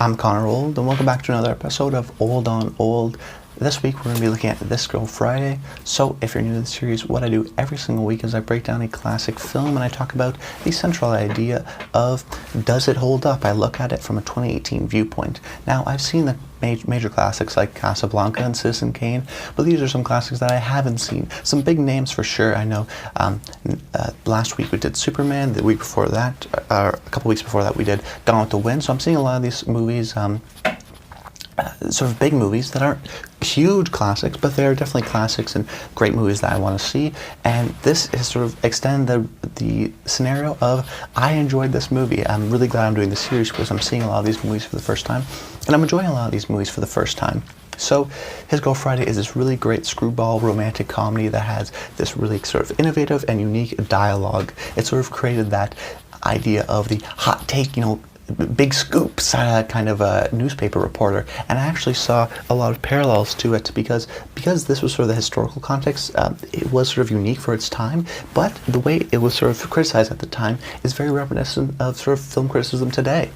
I'm Connor Old, and welcome back to another episode of Old on Old. This week we're going to be looking at This Girl Friday. So if you're new to the series, what I do every single week is I break down a classic film and I talk about the central idea of, does it hold up? I look at it from a 2018 viewpoint. Now, I've seen the major classics like Casablanca and Citizen Kane, but these are some classics that I haven't seen. Some big names for sure. I know last week we did Superman, the week before that, a couple weeks before that we did Gone with the Wind, so I'm seeing a lot of these movies, sort of big movies that aren't huge classics, but they're definitely classics and great movies that I want to see. And this is sort of extend the scenario of, I enjoyed this movie. I'm really glad I'm doing this series because I'm seeing a lot of these movies for the first time, and I'm enjoying a lot of these movies for the first time. So, His Girl Friday is this really great screwball romantic comedy that has this really sort of innovative and unique dialogue. It sort of created that idea of the hot take, big scoops kind of a newspaper reporter, and I actually saw a lot of parallels to it because this was sort of the historical context. It was sort of unique for its time, but the way it was sort of criticized at the time is very reminiscent of sort of film criticism today.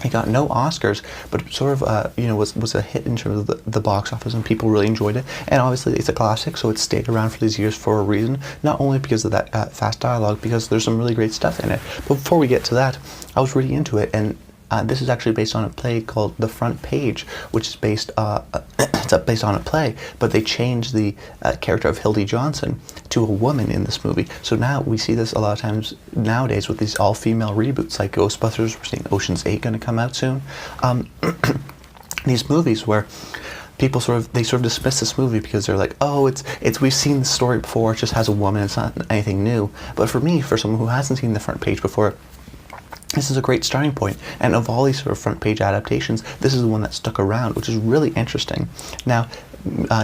It got no Oscars, but sort of, was a hit in terms of the box office, and people really enjoyed it. And obviously, it's a classic, so it stayed around for these years for a reason. Not only because of that fast dialogue, because there's some really great stuff in it. But before we get to that, I was really into it, and this is actually based on a play called The Front Page, which is based based on a play, but they changed the character of Hildy Johnson to a woman in this movie. So now we see this a lot of times nowadays with these all-female reboots like Ghostbusters. We're seeing Ocean's 8 going to come out soon. These movies where people sort of dismiss this movie because they're like, oh, it's we've seen the story before, it just has a woman, it's not anything new. But for me, for someone who hasn't seen The Front Page before, this is a great starting point, and of all these sort of front page adaptations, this is the one that stuck around, which is really interesting. Now,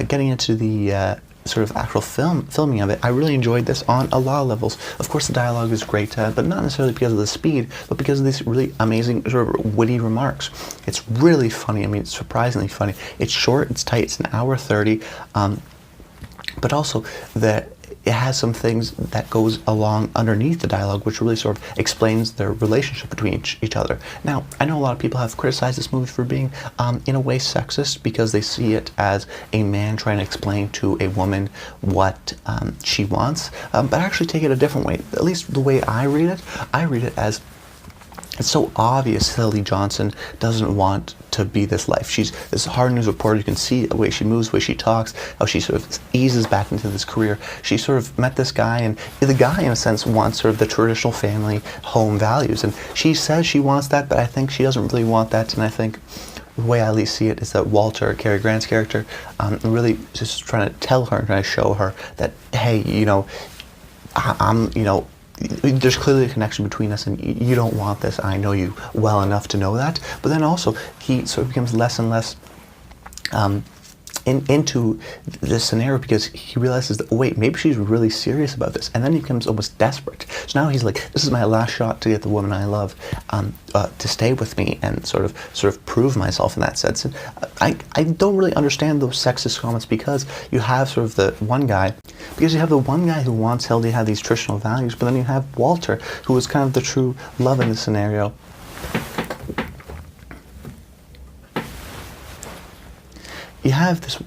getting into the sort of actual filming of it, I really enjoyed this on a lot of levels. Of course, the dialogue is great, but not necessarily because of the speed, but because of these really amazing sort of witty remarks. It's really funny. I mean, it's surprisingly funny. It's short, it's tight, it's an hour 30, but also it has some things that goes along underneath the dialogue, which really sort of explains their relationship between each other. Now, I know a lot of people have criticized this movie for being, in a way, sexist because they see it as a man trying to explain to a woman what she wants, but I actually take it a different way. At least the way I read it as, it's so obvious Hildy Johnson doesn't want to be this life. She's this hard news reporter. You can see the way she moves, the way she talks, how she sort of eases back into this career. She sort of met this guy, and the guy, in a sense, wants sort of the traditional family home values. And she says she wants that, but I think she doesn't really want that. And I think the way I at least see it is that Walter, Cary Grant's character, really just trying to tell her and trying to show her that, hey, there's clearly a connection between us, and you don't want this. I know you well enough to know that. But then also, he sort of becomes less and less into this scenario because he realizes that, oh, wait, maybe she's really serious about this. And then he becomes almost desperate. So now he's like, this is my last shot to get the woman I love to stay with me and sort of prove myself in that sense. And I don't really understand those sexist comments because you have sort of the one guy who wants Hildy to have these traditional values, but then you have Walter, who is kind of the true love in this scenario. You have this,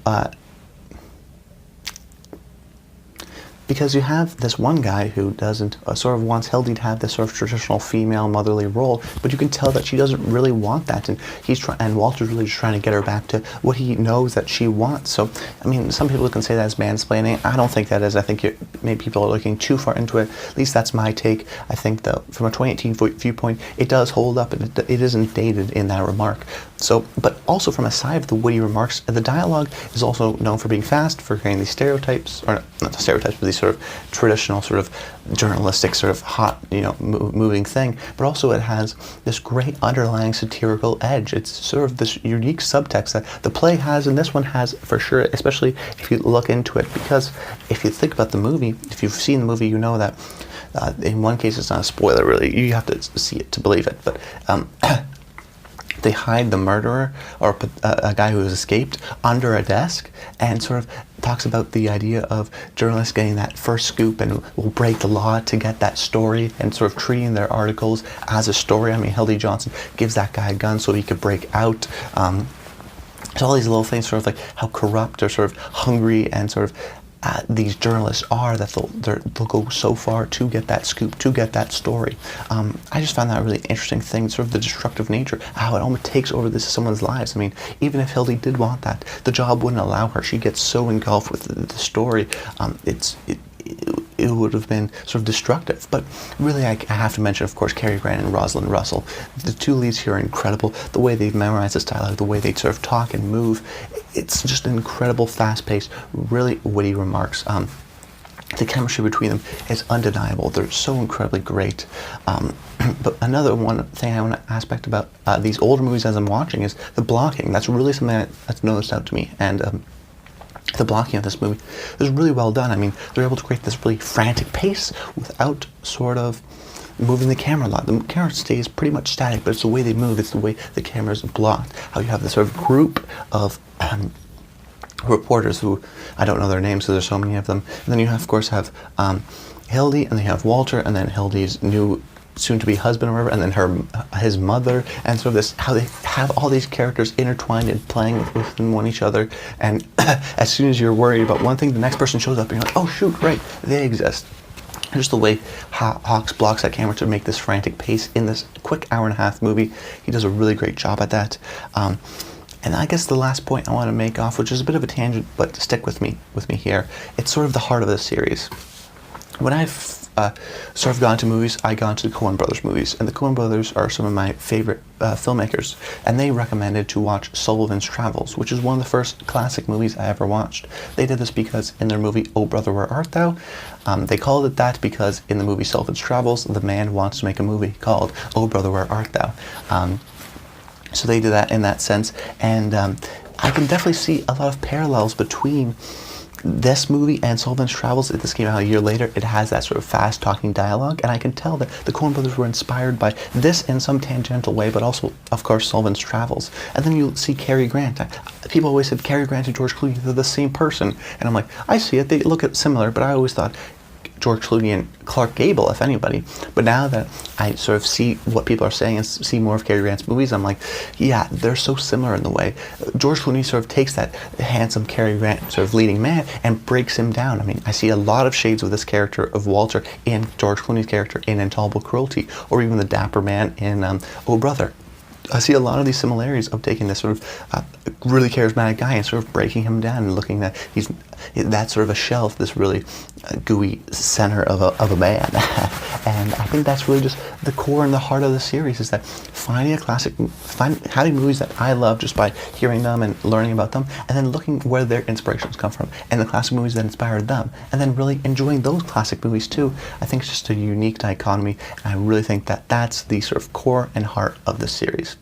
because you have this one guy who doesn't, sort of wants Hildy to have this sort of traditional female motherly role, but you can tell that she doesn't really want that, and Walter's really just trying to get her back to what he knows that she wants. So, I mean, some people can say that is mansplaining. I don't think that is. I think maybe people are looking too far into it. At least that's my take. I think that from a 2018 viewpoint, it does hold up, and it isn't dated in that remark. So, but also from a side of the witty remarks, the dialogue is also known for being fast, for creating these stereotypes, or not the stereotypes, but these sort of traditional sort of journalistic sort of hot, moving thing, but also it has this great underlying satirical edge. It's sort of this unique subtext that the play has, and this one has for sure, especially if you look into it, because if you think about the movie, if you've seen the movie, you know that in one case it's not a spoiler really, you have to see it to believe it, but they hide the murderer or a guy who has escaped under a desk, and sort of talks about the idea of journalists getting that first scoop and will break the law to get that story, and sort of treating their articles as a story. I mean, Hildy Johnson gives that guy a gun so he could break out. So all these little things, sort of like how corrupt or sort of hungry and sort of these journalists are, that they'll go so far to get that scoop, to get that story. I just found that a really interesting thing, sort of the destructive nature, how it almost takes over someone's lives. I mean, even if Hildy did want that, the job wouldn't allow her. She gets so engulfed with the story. It would have been sort of destructive. But really, I have to mention, of course, Cary Grant and Rosalind Russell. The two leads here are incredible. The way they've memorized this dialogue, the way they sort of talk and move, it's just an incredible, fast-paced, really witty remarks. The chemistry between them is undeniable. They're so incredibly great. But another one thing I want to aspect about these older movies as I'm watching is the blocking. That's really something that's noticed out to me. And the blocking of this movie is really well done. I mean, they're able to create this really frantic pace without sort of moving the camera a lot. The camera stays pretty much static, but it's the way they move, it's the way the camera is blocked. How you have this sort of group of reporters who, I don't know their names because there's so many of them. And then you, of course, have Hildy, and then you have Walter, and then Hildy's new soon-to-be husband or whatever, and then his mother, and sort of this, how they have all these characters intertwined and playing within one each other, and as soon as you're worried about one thing, the next person shows up, and you're like, oh shoot, right, they exist. Just the way Hawks blocks that camera to make this frantic pace in this quick hour-and-a-half movie, he does a really great job at that. And I guess the last point I want to make off, which is a bit of a tangent, but stick with me here, it's sort of the heart of the series. When I've sort of gone to movies, I gone to the Coen Brothers movies, and the Coen Brothers are some of my favorite filmmakers, and they recommended to watch Sullivan's Travels, which is one of the first classic movies I ever watched. They did this because in their movie Oh Brother Where Art Thou, they called it that because in the movie Sullivan's Travels, the man wants to make a movie called Oh Brother Where Art Thou. So they did that in that sense, and I can definitely see a lot of parallels between this movie and Sullivan's Travels. This came out a year later. It has that sort of fast-talking dialogue, and I can tell that the Coen Brothers were inspired by this in some tangential way, but also, of course, Sullivan's Travels. And then you see Cary Grant. People always said Cary Grant and George Clooney, they're the same person. And I'm like, I see it. They look similar, but I always thought George Clooney and Clark Gable, if anybody. But now that I sort of see what people are saying and see more of Cary Grant's movies, I'm like, yeah, they're so similar in the way. George Clooney sort of takes that handsome Cary Grant sort of leading man and breaks him down. I mean, I see a lot of shades of this character of Walter in George Clooney's character in Intolerable Cruelty, or even the dapper man in Oh Brother. I see a lot of these similarities of taking this sort of really charismatic guy and sort of breaking him down and looking at he's that sort of a shelf, this really gooey center of a man. And I think that's really just the core and the heart of the series, is that finding having movies that I love just by hearing them and learning about them, and then looking where their inspirations come from and the classic movies that inspired them, and then really enjoying those classic movies too. I think it's just a unique dichotomy, and I really think that that's the sort of core and heart of the series.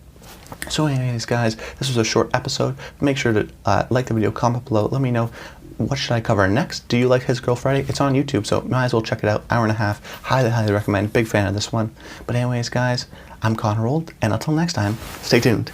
So anyways, guys, this was a short episode. Make sure to like the video, comment below, let me know what should I cover next. Do you like His Girl Friday? It's on YouTube, so might as well check it out. Hour and a half. Highly recommend. Big fan of this one. But anyways, guys, I'm Connor Old, and until next time, stay tuned.